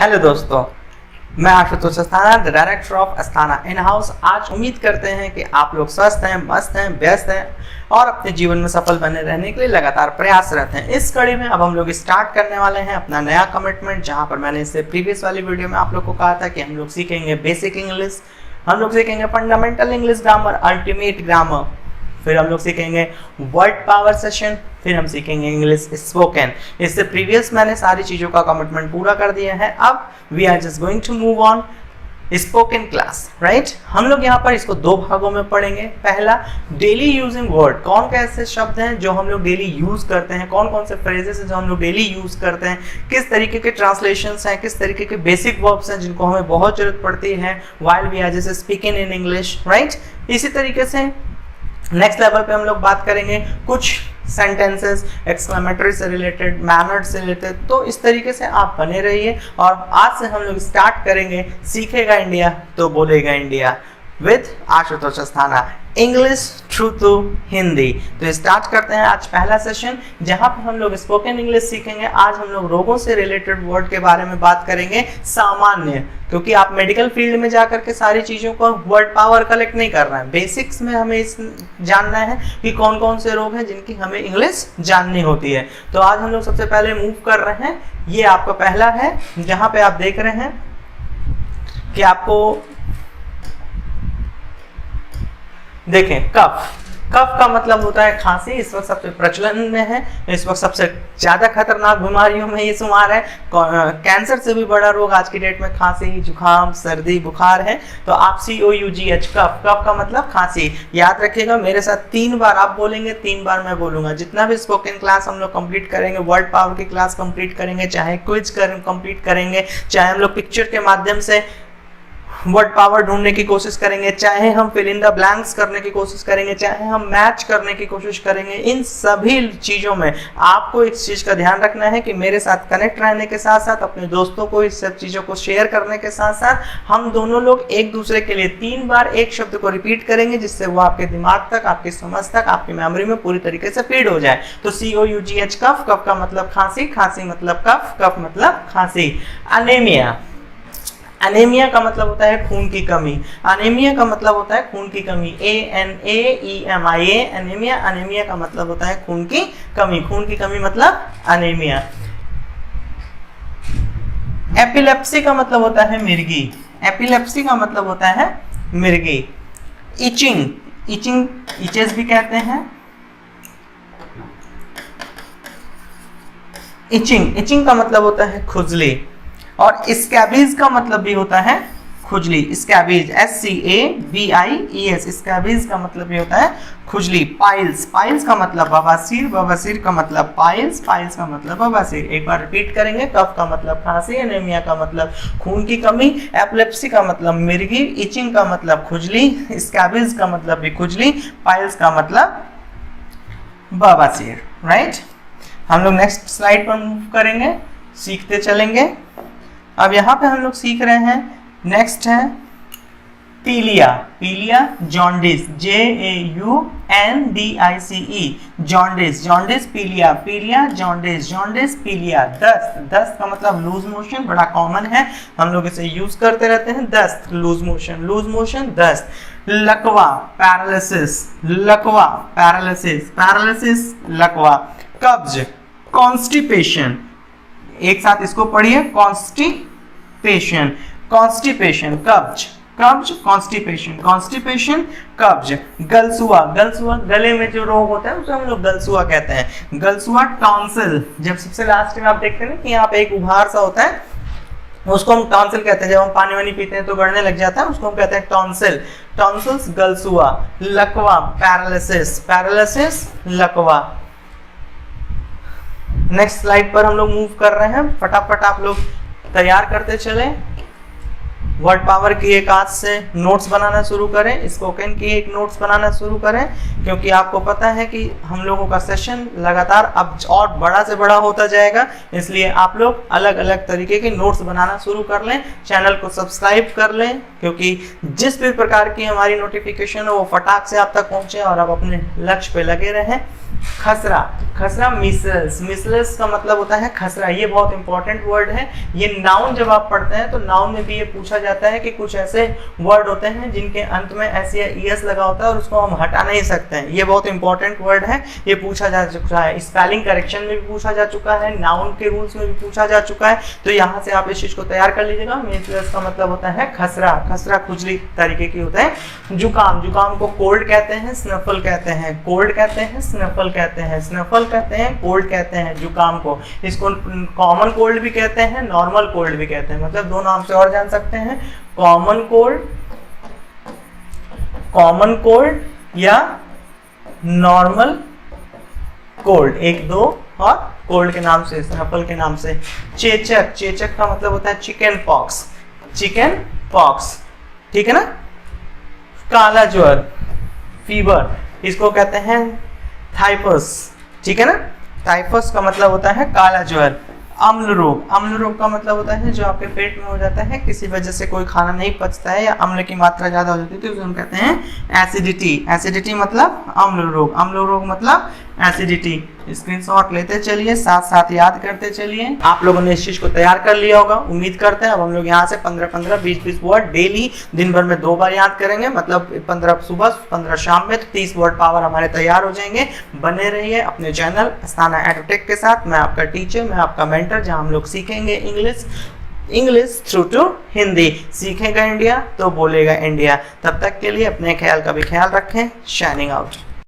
Hello दोस्तों, मैं Ashutosh Asthana, the director of Asthana in house. आज उम्मीद करते हैं कि आप लोग स्वस्थ हैं, मस्त हैं, व्यस्त हैं और अपने जीवन में सफल बने रहने के लिए लगातार प्रयासरत हैं। इस कड़ी में अब हम लोग स्टार्ट करने वाले हैं अपना नया कमिटमेंट, जहां पर मैंने इससे प्रीवियस वाली वीडियो में आप लोग को कहा था कि हम लोग सीखेंगे बेसिक इंग्लिश, हम लोग सीखेंगे fundamental English grammar, ultimate grammar, फिर हम लोग सीखेंगे वर्ड पावर सेशन, फिर हम सीखेंगे इंग्लिश स्पोकन। इससे प्रीवियस मैंने सारी चीज़ों का कमिटमेंट पूरा कर दिया है। अब we are just going to move on spoken class, right. हम लोग यहाँ पर इसको दो भागों में पढ़ेंगे। पहला, डेली यूजिंग वर्ड, कौन कैसे शब्द हैं जो हम लोग डेली यूज करते हैं, कौन कौन से फ्रेजेस हैं जो हम लोग डेली यूज करते हैं, किस तरीके के ट्रांसलेशंस हैं, किस तरीके के बेसिक वर्ब्स हैं जिनको हमें बहुत जरूरत पड़ती है while we are just speaking in English, right. इसी तरीके से नेक्स्ट लेवल पे हम लोग बात करेंगे कुछ सेंटेंसेस एक्सक्लेमेटरी से रिलेटेड, मैनर से रिलेटेड। तो इस तरीके से आप बने रहिए और आज से हम लोग स्टार्ट करेंगे सीखेगा इंडिया तो बोलेगा India with Ashutosh Asthana, English through to Hindi. तो स्टार्ट करते हैं आज पहला सेशन, जहां पर हम लोग स्पोकन इंग्लिश सीखेंगे। आज हम लोग रोगों से रिलेटेड वर्ड के बारे में बात करेंगे, सामान्य, क्योंकि आप मेडिकल फील्ड में जाकर के सारी चीज़ों को वर्ड पावर कलेक्ट नहीं कर रहे हैं। बेसिक्स में हमें जानना है कि कौन कौन से रोग हैं जिनकी हमें इंग्लिश जाननी होती है। तो आज हम लोग सबसे पहले मूव कर रहे हैं, ये आपका पहला है, जहां पे आप देख रहे हैं कि आपको देखें कफ। कफ का मतलब होता है खांसी। इस वक्त सबसे प्रचलन में है, इस वक्त सबसे ज्यादा खतरनाक बीमारियों में ये शुमार है। कैंसर से भी बड़ा रोग आज की डेट में खांसी, जुकाम, सर्दी, बुखार है। तो आप COUGH कफ, कफ का मतलब खांसी याद रखिएगा। मेरे साथ 3 बार आप बोलेंगे, 3 बार मैं बोलूंगा। जितना भी स्पोकन क्लास हम लोग कंप्लीट करेंगे, वर्ड पावर की क्लास कंप्लीट करेंगे, चाहे क्विज कंप्लीट करेंगे, चाहे हम लोग पिक्चर के माध्यम से वर्ड पावर ढूंढने की कोशिश करेंगे, चाहे हम फिल इन द ब्लैंक्स करने की कोशिश करेंगे, चाहे हम मैच करने की कोशिश करेंगे, इन सभी चीज़ों में आपको इस चीज़ का ध्यान रखना है कि मेरे साथ कनेक्ट रहने के साथ साथ अपने दोस्तों को इस सब चीज़ों को शेयर करने के साथ साथ हम दोनों लोग एक दूसरे के लिए 3 बार एक शब्द को रिपीट करेंगे, जिससे वो आपके दिमाग तक, आपकी समझ तक, आपकी मेमोरी में पूरी तरीके से फीड हो जाए। तो COUGH कफ, कफ का मतलब खांसी, खांसी मतलब कफ, कफ मतलब खांसी। अनेमिया, अनेमिया का मतलब होता है खून की कमी। अनेमिया का मतलब होता है खून की कमी, ANAEMIA, अनेमिया। अनेमिया का मतलब होता है खून की कमी, खून की कमी मतलब अनेमिया। एपिलेप्सी का मतलब होता है मिर्गी, एपिलेप्सी का मतलब होता है मिर्गी। इचिंग, इचिंग इचेस भी कहते हैं। इचिंग, इचिंग का मतलब होता है खुजली। और स्कैबीज का मतलब भी होता है खुजली। स्कैबीज, SCABIES, स्कैबीज का मतलब भी होता है खुजली। पाइल्स, पाइल्स का मतलब बवासीर, बवासीर का मतलब पाइल्स, पाइल्स का मतलब बवासीर। एक बार रिपीट करेंगे, कफ का मतलब खांसी, एनीमिया का मतलब खून की कमी, एपिलेप्सी का मतलब मिर्गी, इचिंग का मतलब खुजली, स्कैबीज का मतलब भी खुजली, पाइल्स का मतलब बवासीर, राइट। हम लोग नेक्स्ट स्लाइड पर मूव करेंगे, सीखते चलेंगे। अब यहाँ पे हम लोग सीख रहे हैं, नेक्स्ट है पीलिया, पीलिया जॉन्डिस, JAUNDICE, जॉन्डिस, जॉन्डिस पीलिया, पीलिया जॉन्डिस, जॉन्डिस पीलिया। दस्त, दस्त का मतलब लूज मोशन, बड़ा कॉमन है, हम लोग इसे यूज करते रहते हैं। दस्त, लूज मोशन, लूज मोशन, दस्त। लकवा, पैरालिसिस, लकवा, पैरालिसिस, पैरालिसिस, लकवा। कब्ज, कॉन्स्टिपेशन, एक साथ इसको पढ़िए, कॉन्स्टिपेशन, कॉन्स्टिपेशन, कब्ज, कब्ज, कॉन्स्टिपेशन, कॉन्स्टिपेशन, कब्ज। गलसुआ, गलसुआ गले में जो रोग होता है उसे हम लोग गलसुआ कहते हैं। गलसुआ। टॉन्सिल, जब सबसे लास्ट में आप देखते हैं ना कि यहाँ पे एक उभार सा होता है, उसको हम टॉन्सिल कहते हैं। जब हम पानी वानी पीते हैं तो गड़ने लग जाता है, उसको हम कहते हैं टॉन्सिल, टॉन्सिल्स, गलसुआ। लकवा, पैरालिसिस, पैरालिसिस, लकवा। नेक्स्ट स्लाइड पर हम लोग मूव कर रहे हैं, फटाफट आप लोग तैयार करते चले। वर्ड पावर की एक आज से नोट्स बनाना शुरू करें, स्पोकन की एक नोट्स बनाना शुरू करें, क्योंकि आपको पता है कि हम लोगों का सेशन लगातार अब और बड़ा से बड़ा होता जाएगा। इसलिए आप लोग अलग अलग तरीके के नोट्स बनाना शुरू कर लें, चैनल को सब्सक्राइब कर लें, क्योंकि जिस भी प्रकार की हमारी नोटिफिकेशन हो वो फटाक से आप तक पहुंचे और आप अपने लक्ष्य पे लगे रहें। खसरा, खसरा मीसल्स, मीसल्स का मतलब होता है खसरा। ये बहुत इंपॉर्टेंट वर्ड है। ये नाउन जब आप पढ़ते हैं तो नाउन में भी ये पूछा जाता है कि कुछ ऐसे वर्ड होते हैं जिनके अंत में एस या ईएस लगा होता है और उसको हम हटा नहीं सकते हैं। ये बहुत इंपॉर्टेंट वर्ड है, ये पूछा जा चुका है, स्पेलिंग करेक्शन में भी पूछा जा चुका है, नाउन के रूल्स में भी पूछा जा चुका है। तो यहाँ से आप इस चीज को तैयार कर लीजिएगा। मीसल्स का मतलब होता है खसरा, खसरा खुजली तरीके की होता है। जुकाम, जुकाम को कोल्ड कहते हैं, स्नफल कहते हैं, कोल्ड कहते हैं, स्नफल कहते हैं, स्नफल कहते हैं, कोल्ड कहते हैं जुकाम को। इसको कॉमन कोल्ड भी कहते हैं, नॉर्मल कोल्ड भी कहते हैं, मतलब दो नाम से और जान सकते हैं, कॉमन कोल्ड, कॉमन कोल्ड या नॉर्मल कोल्ड, एक दो, और कोल्ड के नाम से, स्नफल के नाम से। चेचक, चेचक का मतलब होता है चिकन पॉक्स, चिकन पॉक्स, ठीक है ना। काला ज्वर, फीवर, इसको कहते हैं थाइफस, ठीक है ना। टाइफस का मतलब होता है काला ज्वर। अम्ल रोग, अम्ल रोग का मतलब होता है जो आपके पेट में हो जाता है, किसी वजह से कोई खाना नहीं पचता है या अम्ल की मात्रा ज्यादा हो जाती है तो उसे हम कहते हैं एसिडिटी। एसिडिटी मतलब अम्ल रोग, अम्ल रोग मतलब एसिडिटी। स्क्रीनशॉट लेते चलिए, साथ साथ याद करते चलिए। आप लोगों ने इस चीज को तैयार कर लिया होगा उम्मीद करते हैं। अब हम लोग यहाँ से 15-15, 20-20 वर्ड डेली दिन भर में 2 बार याद करेंगे, मतलब 15 सुबह 15 शाम में, तो 30 वर्ड पावर हमारे तैयार हो जाएंगे। बने रहिए अपने चैनल अस्थाना एडुटेक के साथ। मैं आपका टीचर, मैं आपका मेंटर, जहाँ हम लोग सीखेंगे इंग्लिश थ्रू टू हिंदी। सीखेगा इंडिया तो बोलेगा इंडिया। तब तक के लिए अपने ख्याल का भी ख्याल रखें। Shining out.